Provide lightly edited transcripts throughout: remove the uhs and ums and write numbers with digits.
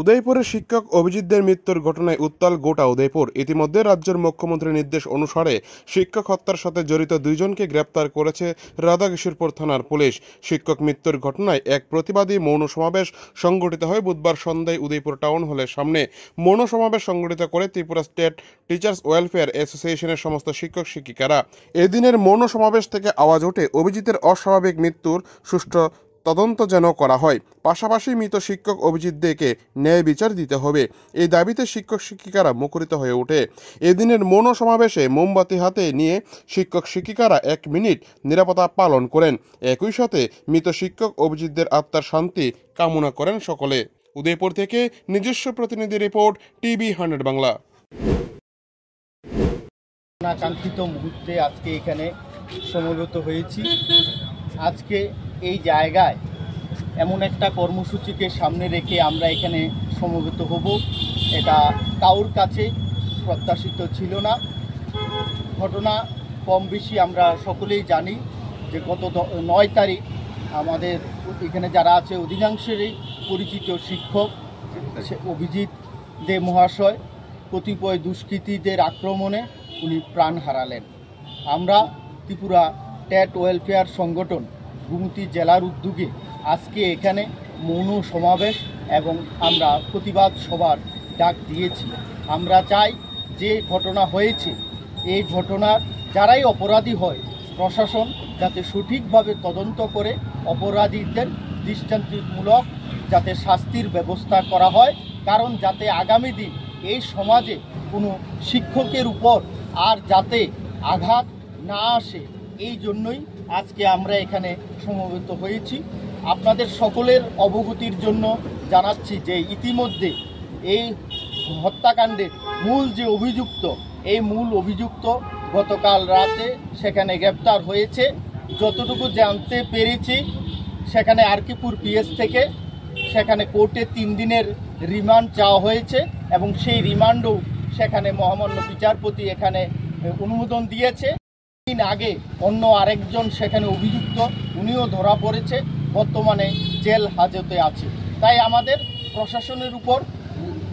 উদয়পুরে শিক্ষক অভিজিৎদের মৃত্যুর ঘটনায় উত্তাল গোটা উদয়পুর। ইতিমধ্যে রাজ্যের মুখ্যমন্ত্রীর নির্দেশ অনুসারে শিক্ষক হত্যার সাথে জড়িত দুইজনকে গ্রেপ্তার করেছে রাধাকিশোরপুর থানার পুলিশ। শিক্ষক মৃত্যুর ঘটনায় এক প্রতিবাদী মৌন সমাবেশ সংগঠিত হয় বুধবার সন্ধ্যায় উদয়পুর টাউন হলের সামনে। মৌন সমাবেশ সংগঠিত করে ত্রিপুরা স্টেট টিচার্স ওয়েলফেয়ার অ্যাসোসিয়েশনের সমস্ত শিক্ষক শিক্ষিকারা। এদিনের মৌন সমাবেশ থেকে আওয়াজ ওঠে, অভিজিতের অস্বাভাবিক মৃত্যুর সুষ্ঠু তদন্ত যেন করা হয়, পাশাপাশি মৃত শিক্ষক অভিজিৎদেরকে ন্যায় বিচার দিতে হবে। এই দাবিতে শিক্ষক শিক্ষিকারা মুখরিত হয়ে ওঠে। এদিনের মৌন সমাবেশে মোমবাতি হাতে নিয়ে শিক্ষক শিক্ষিকারা 1 মিনিট নীরবতা পালন করেন। একই সাথে মৃত শিক্ষক অভিজিৎদের আত্মার শান্তি কামনা করেন সকলে। উদয়পুর থেকে নিজস্ব প্রতিনিধি রিপোর্ট, টিভি 100 বাংলা। কাঙ্ক্ষিত মুহূর্তে আজকে এখানে সমবেত হয়েছি। আজকে এই জায়গায় এমন একটা কর্মসূচিকে সামনে রেখে আমরা এখানে সমবেত হব, এটা কারোর কাছে প্রত্যাশিত ছিল না। ঘটনা কম বেশি আমরা সকলেই জানি যে গত 9 তারিখ আমাদের এখানে যারা আছে অধিকাংশেরই পরিচিত শিক্ষক অভিজিৎ দে মহাশয় কতিপয় দুষ্কৃতীদের আক্রমণে উনি প্রাণ হারালেন। আমরা ত্রিপুরা স্টেট ওয়েলফেয়ার সংগঠন গুমতি জেলার উদ্যোগে আজকে এখানে মৌন সমাবেশ এবং আমরা প্রতিবাদ সভার ডাক দিয়েছি। আমরা চাই যে ঘটনা হয়েছে এই ঘটনার যারাই অপরাধী হয় প্রশাসন যাতে সঠিকভাবে তদন্ত করে অপরাধীদের দৃষ্টান্তমূলক যাতে শাস্তির ব্যবস্থা করা হয়, কারণ যাতে আগামী দিন এই সমাজে কোনো শিক্ষকের উপর আর যাতে আঘাত না আসে, এই জন্যই আজকে আমরা এখানে সমবেত হয়েছি। আপনাদের সকলের অবগতির জন্য জানাচ্ছি যে ইতিমধ্যে এই হত্যাকাণ্ডের মূল যে অভিযুক্ত, এই মূল অভিযুক্ত গতকাল রাতে সেখানে গ্রেপ্তার হয়েছে। যতটুকু জানতে পেরেছি সেখানে আরকিপুর পিএস থেকে সেখানে কোর্টে 3 দিনের রিমান্ড চাওয়া হয়েছে এবং সেই রিমান্ডও সেখানে মহামান্য বিচারপতি এখানে অনুমোদন দিয়েছে। দিন আগে অন্য আরেকজন সেখানে অভিযুক্ত উনিও ধরা পড়েছে, বর্তমানে জেল হাজতে আছে। তাই আমাদের প্রশাসনের উপর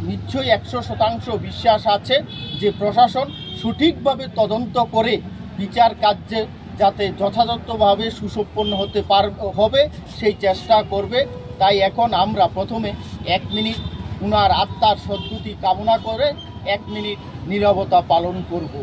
নিশ্চয়ই 100% বিশ্বাস আছে যে প্রশাসন সঠিকভাবে তদন্ত করে বিচার কার্যে যাতে যথাযথভাবে সুসম্পন্ন হতে হবে সেই চেষ্টা করবে। তাই এখন আমরা প্রথমে 1 মিনিট উনার আত্মার সদ্গতি কামনা করে 1 মিনিট নীরবতা পালন করব।